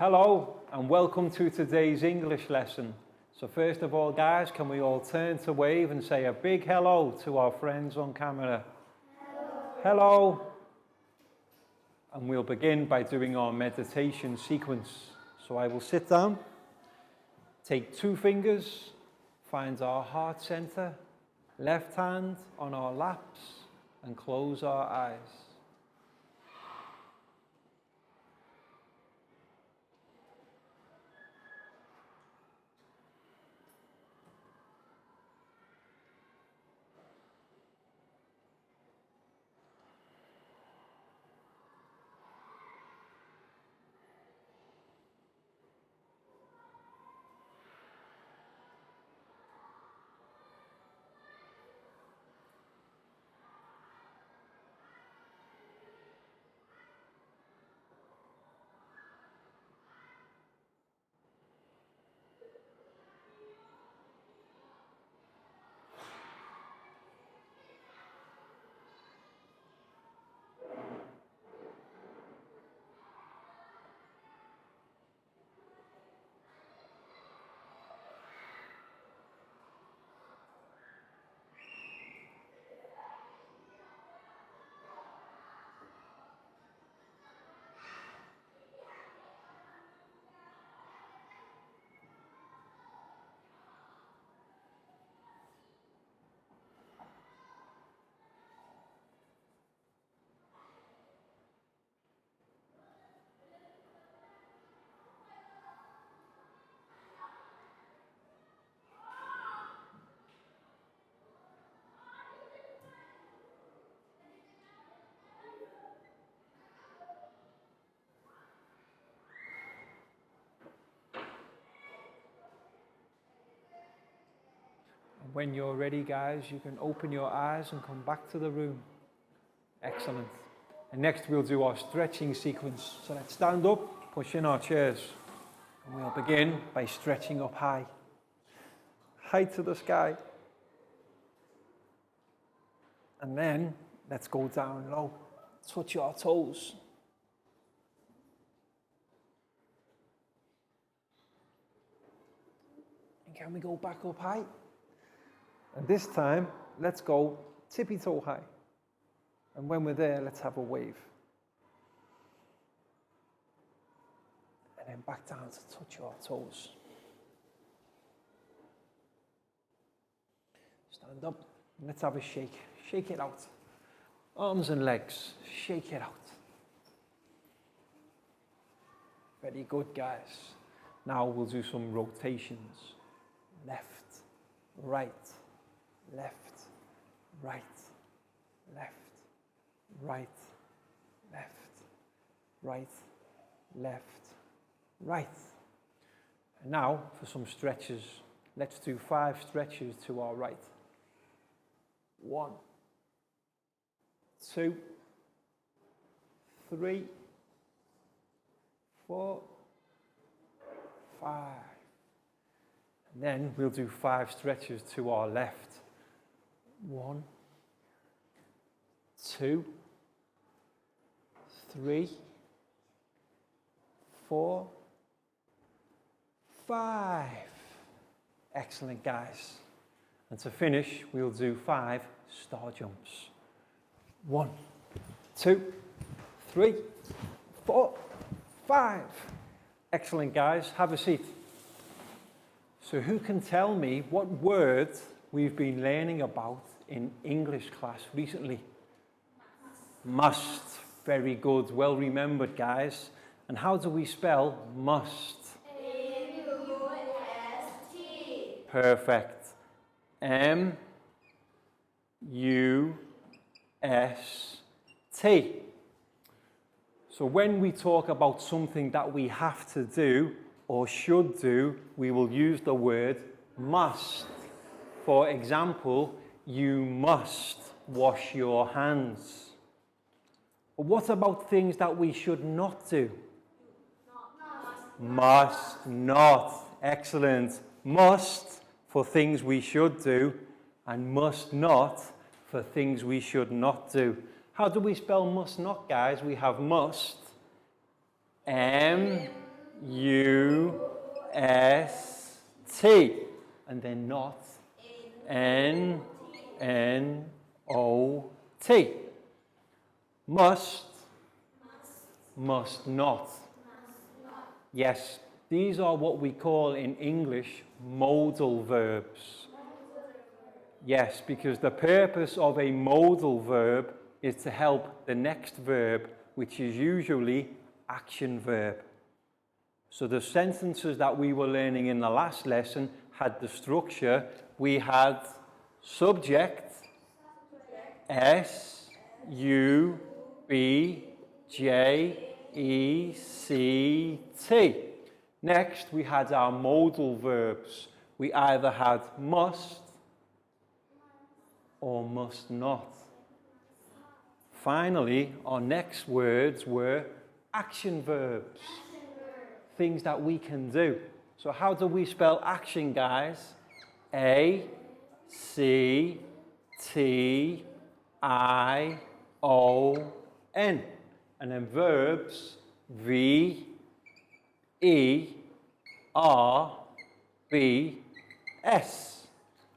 Hello and welcome to today's English lesson. So first of all, guys, can we all turn to wave and say a big hello to our friends on camera? Hello. Hello. And we'll begin by doing our meditation sequence. So I will sit down, take 2 fingers, find our heart center, left hand on our laps, and close our eyes. When you're ready, guys, you can open your eyes and come back to the room. Excellent. And next we'll do our stretching sequence. So let's stand up, push in our chairs. And we'll begin by stretching up high. High to the sky. And then let's go down low. Touch our toes. And can we go back up high? And this time, let's go tippy-toe high. And when we're there, let's have a wave. And then back down to touch our toes. Stand up, and let's have a shake. Shake it out. Arms and legs, shake it out. Very good, guys. Now we'll do some rotations. Left, right. Left, right, left, right, left, right, left, right. And now for some stretches. Let's do 5 stretches to our right. 1, 2, 3, 4, 5. And then we'll do 5 stretches to our left. 1, 2, 3, 4, 5. Excellent, guys. And to finish, we'll do 5 star jumps. 1, 2, 3, 4, 5. Excellent, guys. Have a seat. So who can tell me what word we've been learning about in English class recently? Must. Very good. Well remembered, guys. And how do we spell must? M-U-S-T. Perfect. M-U-S-T. So when we talk about something that we have to do or should do, we will use the word must. For example, you must wash your hands. But what about things that we should not do? Must not. Excellent. Must for things we should do, and must not for things we should not do. How do we spell must not, guys? We have must. N-U-S-T. And then not. N-N-O-T. Must. Must not. Yes, these are what we call in English modal verbs. Yes, because the purpose of a modal verb is to help the next verb, which is usually action verb. So the sentences that we were learning in the last lesson had the structure. We had subject, S-U-B-J-E-C-T. Next, we had our modal verbs. We either had must or must not. Finally, our next words were action verbs. Things that we can do. So how do we spell action, guys? A-C-T-I-O-N. And then verbs, V-E-R-B-S.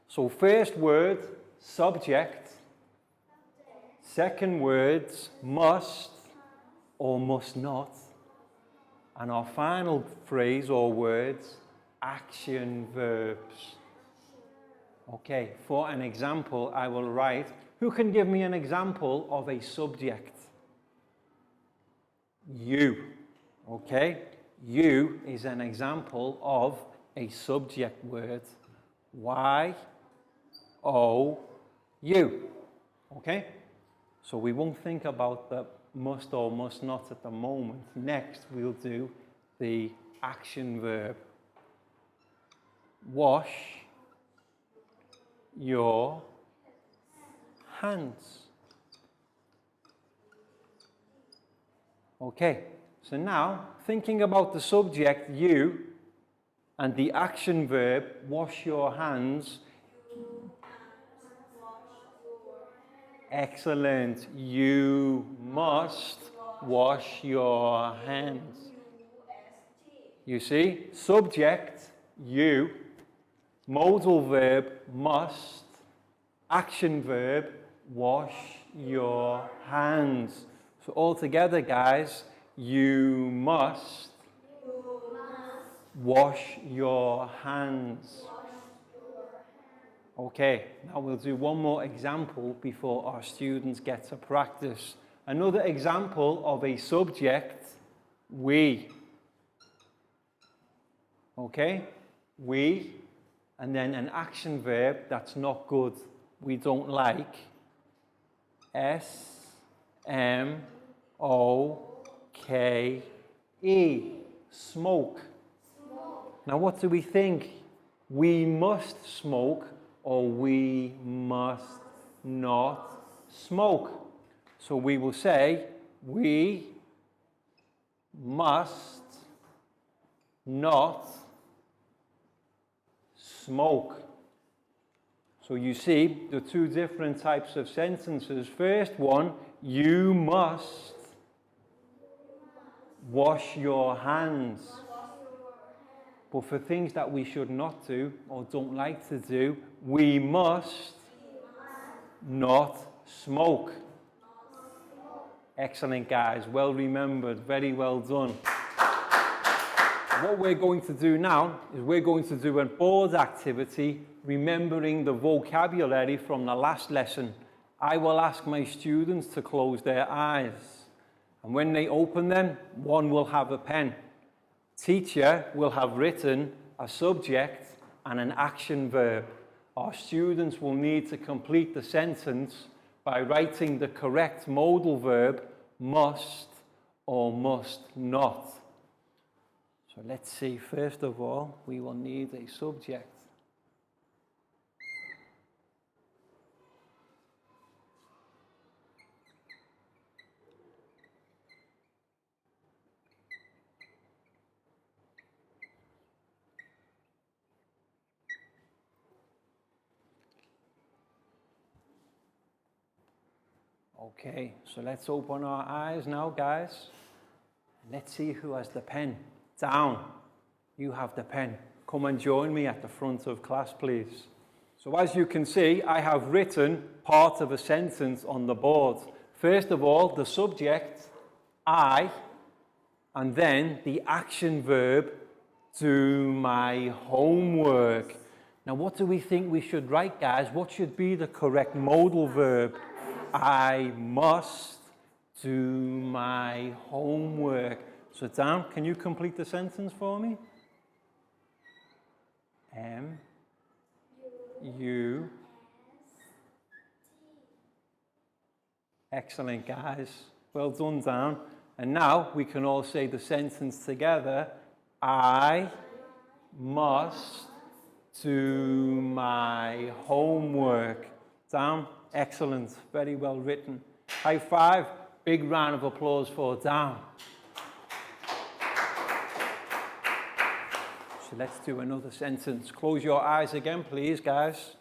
So first word, subject. Second words, must or must not. And our final phrase or words, action verbs. Okay, for an example, I will write, who can give me an example of a subject? You. Okay, you is an example of a subject word. Y-O-U. Okay, so we won't think about the must or must not at the moment. Next, we'll do the action verb. Wash your hands. Okay, so now thinking about the subject, you, and the action verb, wash your hands. Excellent. You must wash your hands. You see, subject, you, modal verb, must, action verb, wash your hands. So all together, guys, you must wash your hands. Okay, now we'll do one more example before our students get to practice. Another example of a subject, we. Okay, we, and then an action verb that's not good, we don't like. S-M-O-K-E, smoke. Now what do we think? We must smoke or we must not smoke. So we will say, we must not smoke. So you see the two different types of sentences. First one, you must wash your hands. But for things that we should not do or don't like to do, we must not smoke. Excellent, guys. Well remembered. Very well done. What we're going to do now is we're going to do a board activity remembering the vocabulary from the last lesson. I will ask my students to close their eyes. And when they open them, one will have a pen. Teacher will have written a subject and an action verb. Our students will need to complete the sentence by writing the correct modal verb, must or must not. So let's see, first of all, we will need a subject. Okay, so let's open our eyes now, guys. Let's see who has the pen. Down. You have the pen. Come and join me at the front of class, please. So as you can see, I have written part of a sentence on the board. First of all, the subject, I, and then the action verb, do my homework. Now, what do we think we should write, guys? What should be the correct modal verb? I must do my homework. So, Dan, can you complete the sentence for me? U. Excellent, guys. Well done, Dan. And now we can all say the sentence together. I must do my homework. Dan, excellent. Very well written. High five. Big round of applause for Dan. So let's do another sentence. Close your eyes again, please, guys.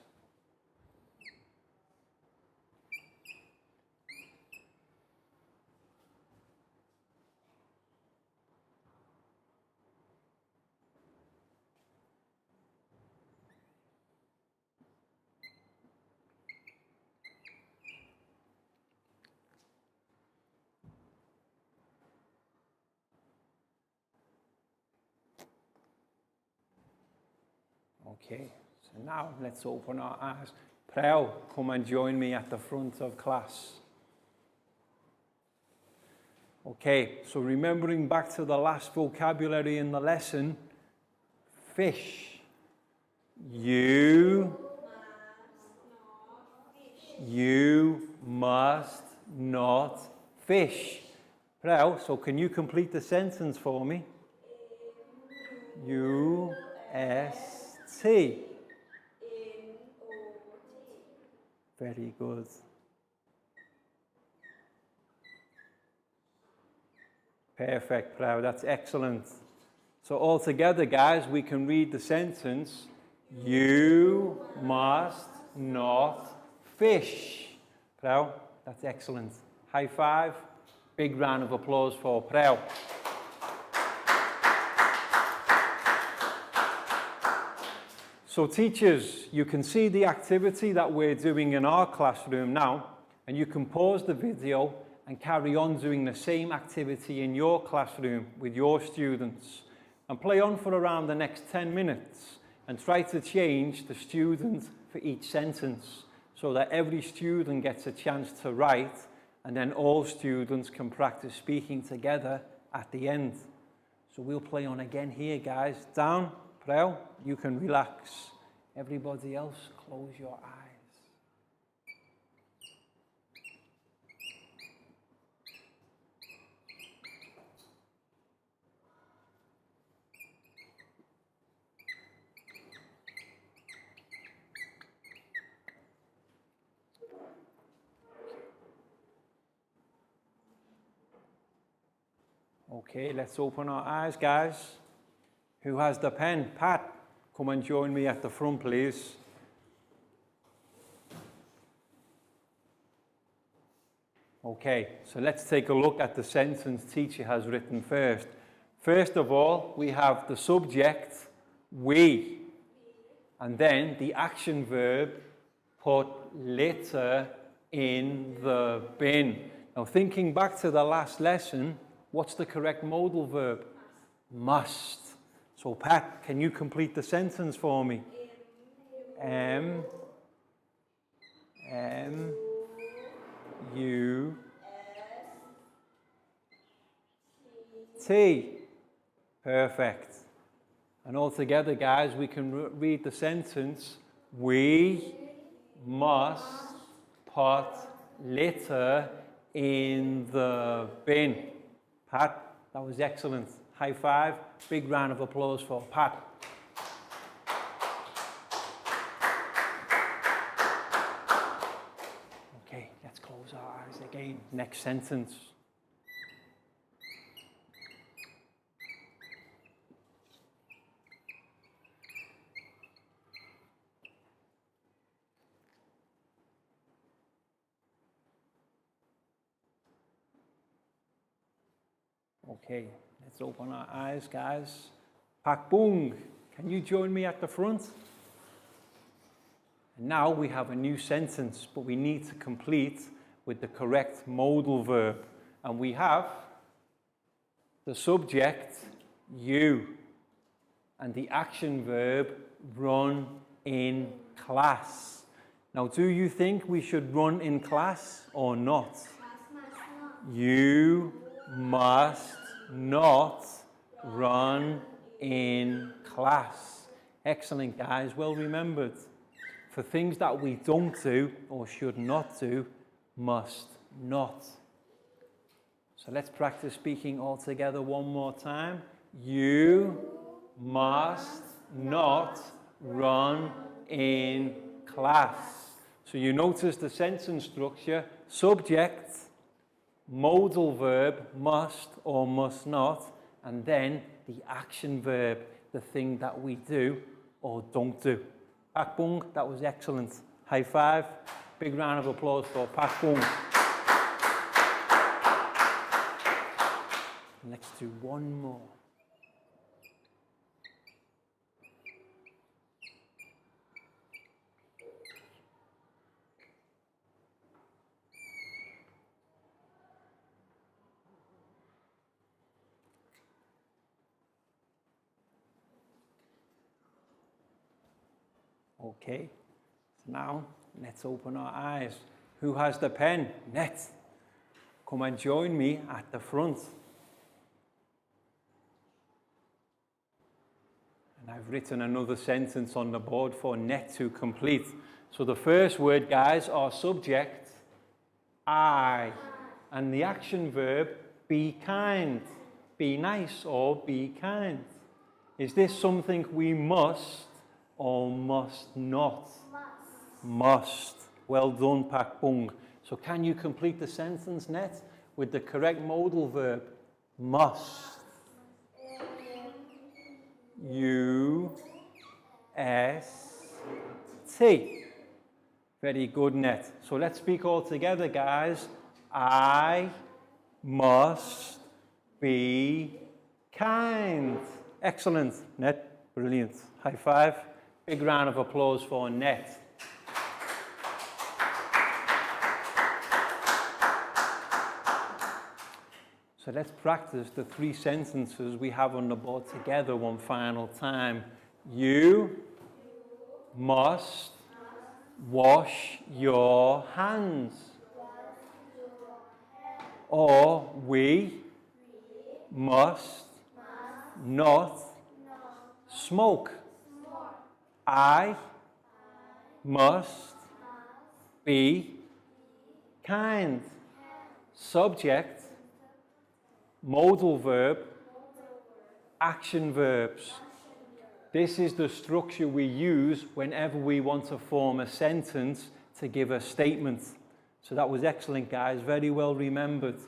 Okay, so now let's open our eyes. Prel, come and join me at the front of class. Okay, so remembering back to the last vocabulary in the lesson, fish. You must not fish. Prel, so can you complete the sentence for me? U-S-T. Very good. Perfect, Prel, that's excellent. So all together, guys, we can read the sentence, you must not fish. Prel, that's excellent. High five. Big round of applause for Prel. So teachers, you can see the activity that we're doing in our classroom now, and you can pause the video and carry on doing the same activity in your classroom with your students, and play on for around the next 10 minutes and try to change the student for each sentence so that every student gets a chance to write, and then all students can practice speaking together at the end. So we'll play on again here, guys. Down. Prel, you can relax. Everybody else, close your eyes. Okay, let's open our eyes, guys. Who has the pen? Pat, come and join me at the front, please. Okay, so let's take a look at the sentence teacher has written first. First of all, we have the subject, we, and then the action verb, put litter in the bin. Now, thinking back to the last lesson, what's the correct modal verb? Must. So, Pat, can you complete the sentence for me? M-U-T. Perfect. And all together, guys, we can read the sentence. We must put litter in the bin. Pat, that was excellent. High five. Big round of applause for Pat. Okay, let's close our eyes again. Next sentence. Okay, Let's open our eyes, guys. Pak Bung, can you join me at the front? And now we have a new sentence, but we need to complete with the correct modal verb. And we have the subject, you, and the action verb, run in class. Now, do you think we should run in class or not? You must not run in class. Excellent, guys. Well remembered. For things that we don't do or should not do, must not. So let's practice speaking all together one more time. You must not run in class. So you notice the sentence structure: subject, modal verb, must or must not, and then the action verb, the thing that we do or don't do. Pak Bung, that was excellent. High five. Big round of applause for Pak Bung. Let's do one more. Okay, so now let's open our eyes. Who has the pen? Net. Come and join me at the front. And I've written another sentence on the board for Net to complete. So the first word, guys, our subject, I. And the action verb, be kind. Be nice or be kind. Is this something we must or must not? Must. Well done, Pak Bung. So can you complete the sentence, Net, with the correct modal verb? Must. U-S-T. Very good, Net. So let's speak all together, guys. I must be kind. Excellent, Net. Brilliant. High five. Big round of applause for Net. So let's practice the three sentences we have on the board together one final time. You must wash your hands. Or we must not smoke. I must be kind. Subject, modal verb, action verbs. This is the structure we use whenever we want to form a sentence to give a statement. So that was excellent, guys. Very well remembered.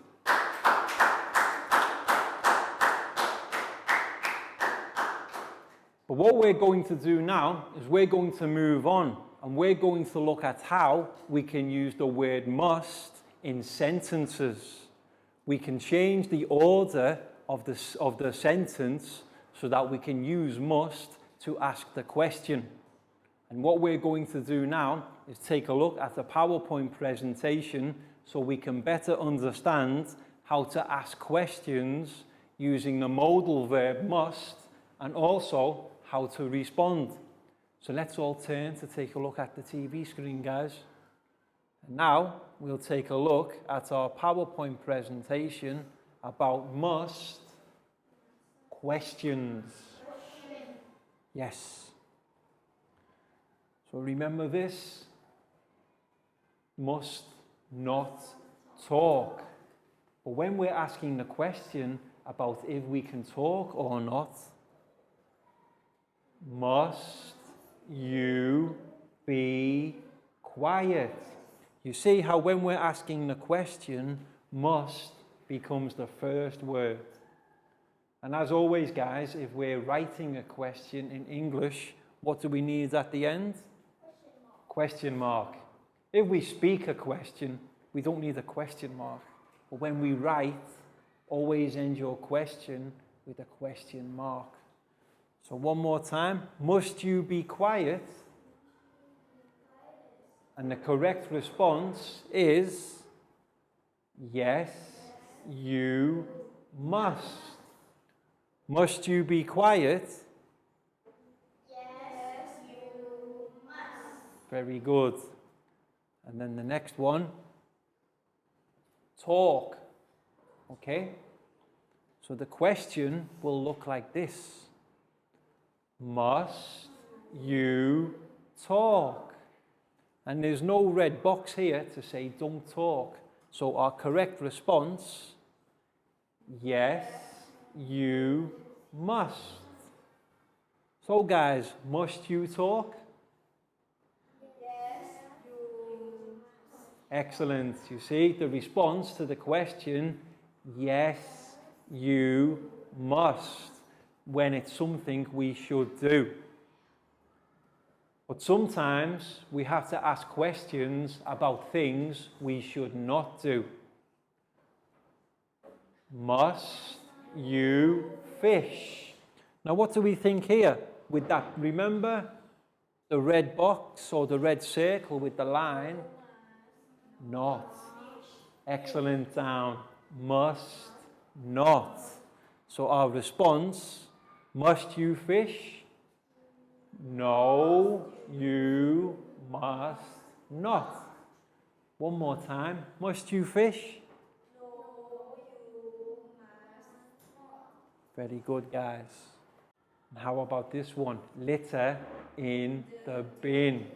But what we're going to do now is we're going to move on and we're going to look at how we can use the word must in sentences. We can change the order of the sentence so that we can use must to ask the question. And what we're going to do now is take a look at the PowerPoint presentation so we can better understand how to ask questions using the modal verb must and also how to respond. So let's all turn to take a look at the TV screen, guys. And now we'll take a look at our PowerPoint presentation about must questions. Yes. So remember this. Must not talk. But when we're asking the question about if we can talk or not, must you be quiet? You see how when we're asking the question, must becomes the first word. And as always, guys, if we're writing a question in English, what do we need at the end? Question mark. If we speak a question, we don't need a question mark. But when we write, always end your question with a question mark. So one more time. Must you be quiet? And the correct response is yes, you must. Must you be quiet? Yes, you must. Very good. And then the next one, talk. Okay? So the question will look like this. Must you talk? And there's no red box here to say don't talk. So our correct response, yes, you must. So guys, must you talk? Yes, you must. Excellent. You see, the response to the question, yes, you must, when it's something we should do. But sometimes we have to ask questions about things we should not do. Must you fish? Now, what do we think here with that? Remember the red box or the red circle with the line? Not. Excellent, down. Must not. So our response, must you fish? No, you must not. One more time. Must you fish? No, you must not. Very good, guys. And how about this one? Litter in the bin.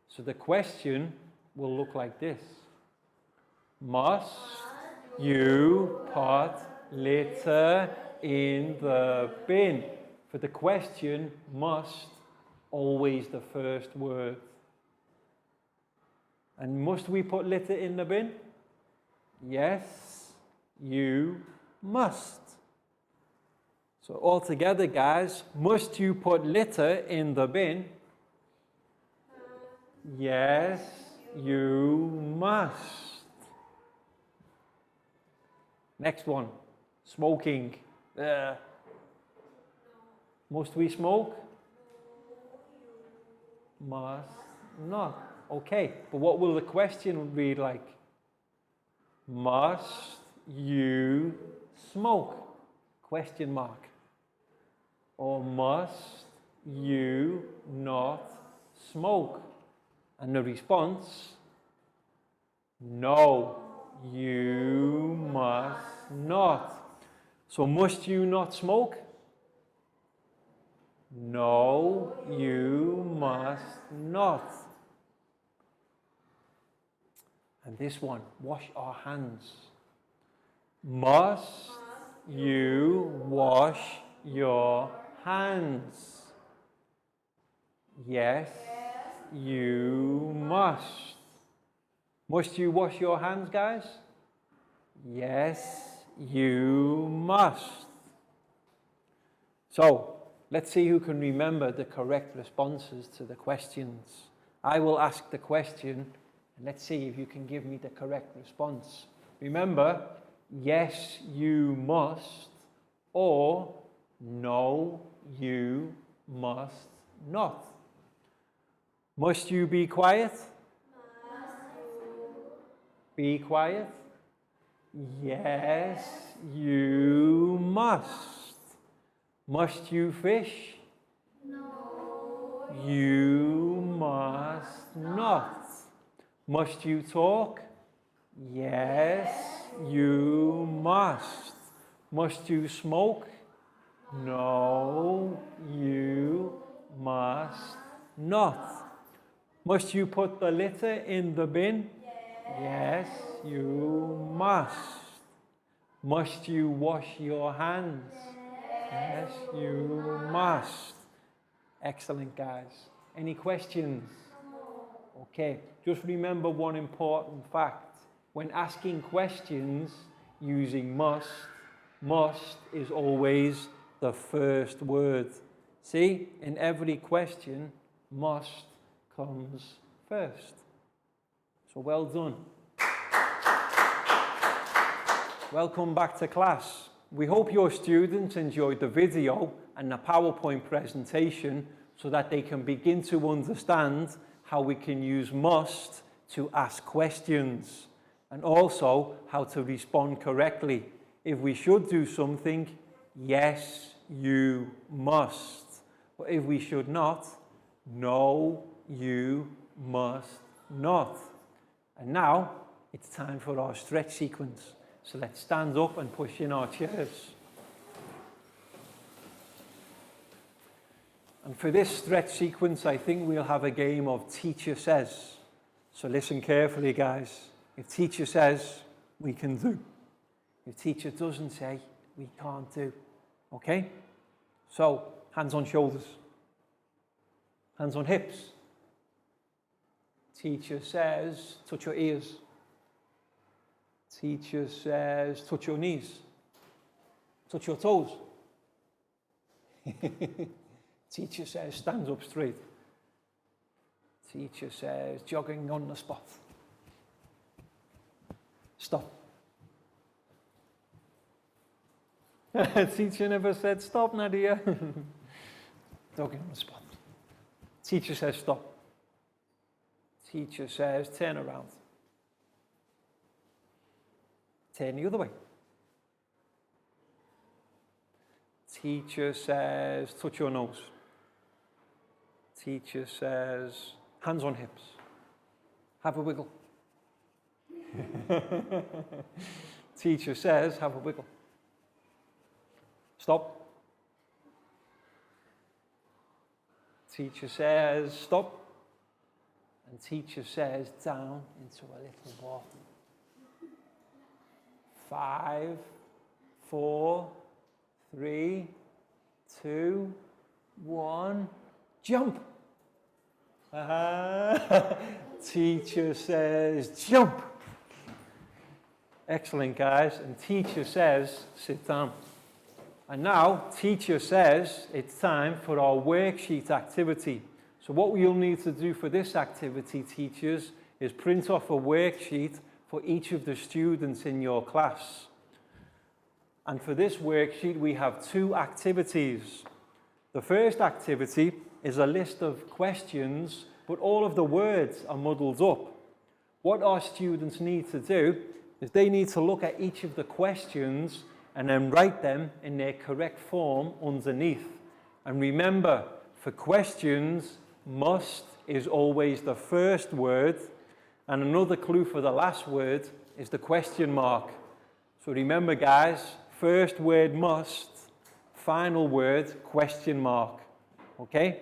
So the question will look like this. Must you put litter in the bin? For the question, must, always the first word. And must we put litter in the bin? Yes, you must. So all together, guys, must you put litter in the bin? Yes, you must. Next one, smoking. Must we smoke? Must not. Okay, but what will the question read like? Must you smoke? Question mark. Or must you not smoke? And the response, no, you must not. So must you not smoke? No, you must not. And this one, wash our hands. Must you wash your hands? Yes, you must. Must you wash your hands, guys? Yes, you must. So, let's see who can remember the correct responses to the questions. I will ask the question, and let's see if you can give me the correct response. Remember, yes, you must, or no, you must not. Must you be quiet? Be quiet? Yes, you must. Must you fish? No, You must not. Must you talk? Yes, you must. Must you smoke? No, you must not. Must you put the litter in the bin? Yes, you must. Must you wash your hands? Yes, you must. Excellent, guys. Any questions? Okay, just remember one important fact. When asking questions using must is always the first word. See, in every question, must comes first. So well done. Welcome back to class. we hope your students enjoyed the video and the PowerPoint presentation so that they can begin to understand how we can use must to ask questions and also how to respond correctly. If we should do something, yes, you must. But if we should not, no, you must not. And now it's time for our stretch sequence. So let's stand up and push in our chairs. And for this stretch sequence, I think we'll have a game of teacher says. So listen carefully, guys. If teacher says, we can do. If teacher doesn't say, we can't do. Okay? So, hands on shoulders. Hands on hips. Teacher says, touch your ears. Teacher says, touch your knees. Touch your toes. Teacher says, stand up straight. Teacher says, jogging on the spot. Stop. Teacher never said stop, Nadia. Jogging on the spot. Teacher says stop. Teacher says turn around. Turn the other way. Teacher says touch your nose. Teacher says hands on hips. Have a wiggle. Teacher says have a wiggle. Stop. Teacher says stop. And teacher says down into a little water. 5, 4, 3, 2, 1, jump. Teacher says jump. Excellent, guys. And teacher says sit down. And now teacher says it's time for our worksheet activity. So what you'll need to do for this activity, teachers, is print off a worksheet for each of the students in your class. And for this worksheet, we have 2 activities. The first activity is a list of questions, but all of the words are muddled up. What our students need to do is they need to look at each of the questions and then write them in their correct form underneath. And remember, for questions, must is always the first word, and another clue for the last word is the question mark. So remember, guys, first word must, final word question mark. Okay?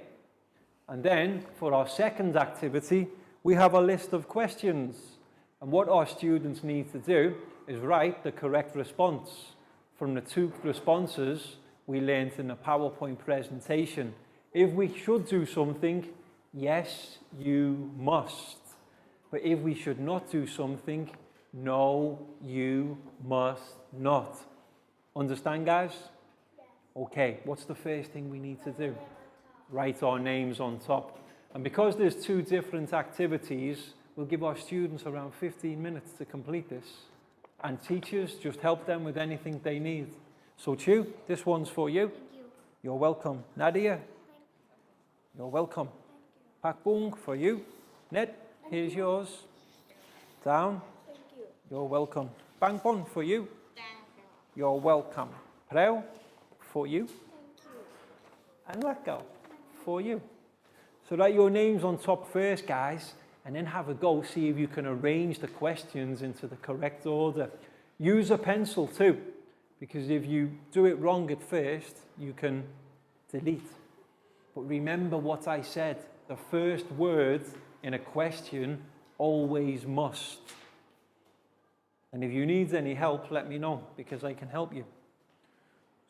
And then for our second activity, we have a list of questions. And what our students need to do is write the correct response from the 2 responses we learned in the PowerPoint presentation. If we should do something, yes, you must. But if we should not do something, no, you must not. Understand, guys? Okay, what's the first thing we need to do? Write our names on top. And because there's 2 different activities, we'll give our students around 15 minutes to complete this. And teachers, just help them with anything they need. So Chu, this one's for you. Thank you. You're welcome. Nadia, you're welcome. Pakbung for you. Ned, here's yours. Down, Thank you. you're welcome. Bangpon for you. You're welcome. Preo for you. Thank you. And let go for you. So write your names on top first, guys, and then have a go, see if you can arrange the questions into the correct order. Use a pencil too, because if you do it wrong at first, you can delete. But remember what I said, the first word in a question always must. And if you need any help, let me know, because I can help you.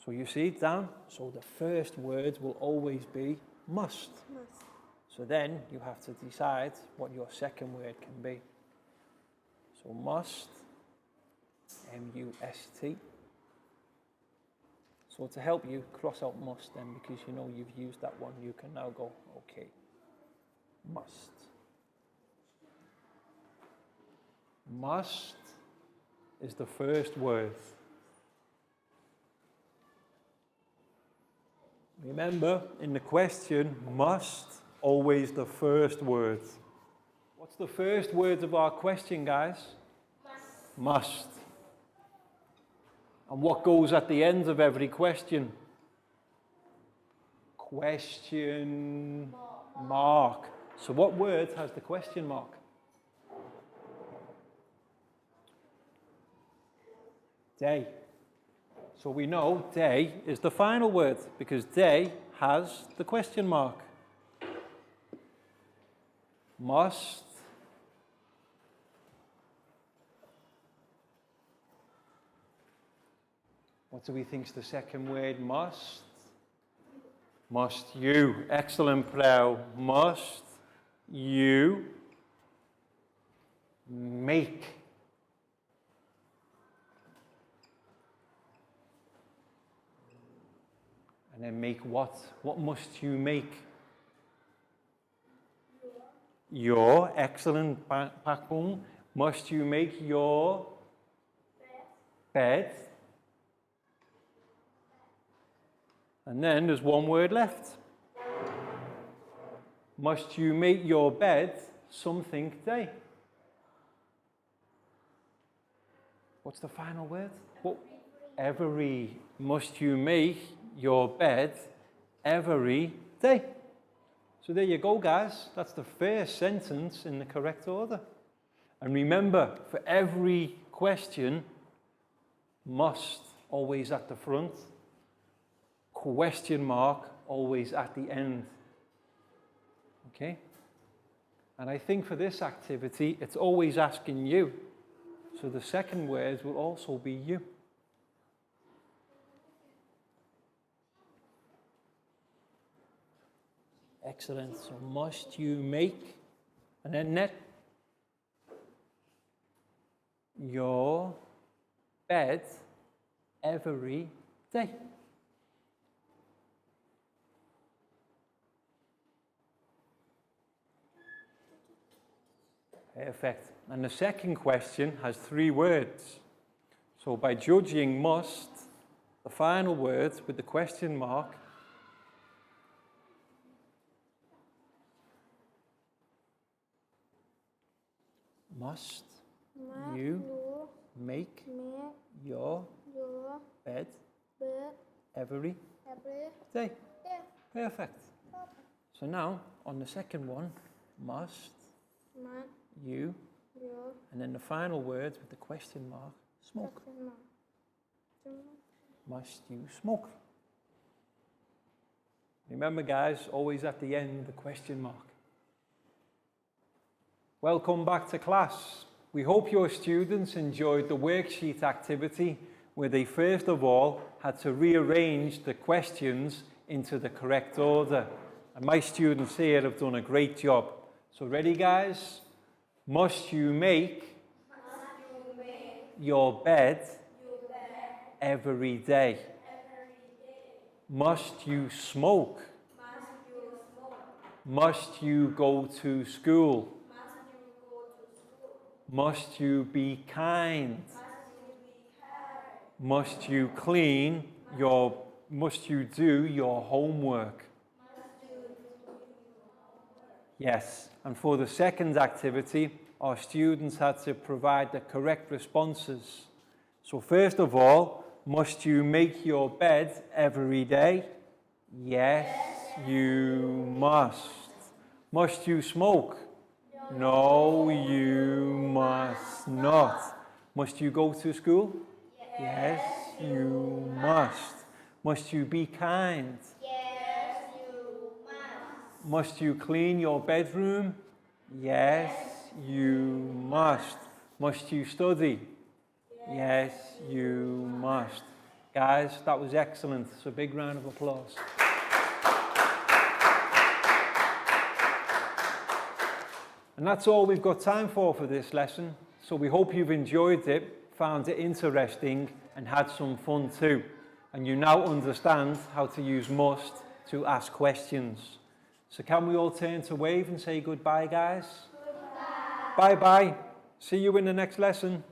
So you see it down? So the first word will always be must. Must. So then you have to decide what your second word can be. So must, M-U-S-T. So to help you, cross out must then, because you know you've used that one. You can now go, okay, must. Must is the first word. Remember, in the question, must, always the first word. What's the first word of our question, guys? Must. And what goes at the end of every question? Question mark. So what word has the question mark? Day. So we know day is the final word because day has the question mark. Must. What do we think is the second word? Must. Must you. Excellent, Prau. Must you make. And then make what? What must you make? Your. Excellent, Pakung. Must you make your bed? And then there's one word left. Must you make your bed something day? What's the final word? What? Every. Must you make your bed every day? So there you go, guys. That's the first sentence in the correct order. And remember, for every question, must always at the front, question mark always at the end. Okay? And I think for this activity, it's always asking you. So the second words will also be you. Excellent. So must you make, and then net, your bed every day. Perfect. And the second question has 3 words. So by judging must, the final words with the question mark, must you make your bed every day. Perfect. So now, on the second one, must you, and then the final words with the question mark, smoke. Must you smoke? Remember, guys, always at the end, the question mark. Welcome back to class. We hope your students enjoyed the worksheet activity where they first of all had to rearrange the questions into the correct order. And my students here have done a great job. So ready, guys? Must you make your bed every day? Must you smoke? Must you go to school? Must you be kind? Must you clean your, must you do your homework? Yes, and for the second activity, our students had to provide the correct responses. So first of all, must you make your bed every day? Yes, you must. Must you smoke? No, you must not. Must you go to school? Yes, you must. Must you be kind? Yes, you must. Must you clean your bedroom? Yes, you must. Must you study? Yes, you must. Guys, that was excellent. So a big round of applause. And that's all we've got time for this lesson. So we hope you've enjoyed it, found it interesting, and had some fun too. And you now understand how to use must to ask questions. So can we all turn to wave and say goodbye, guys? Goodbye. Bye-bye. See you in the next lesson.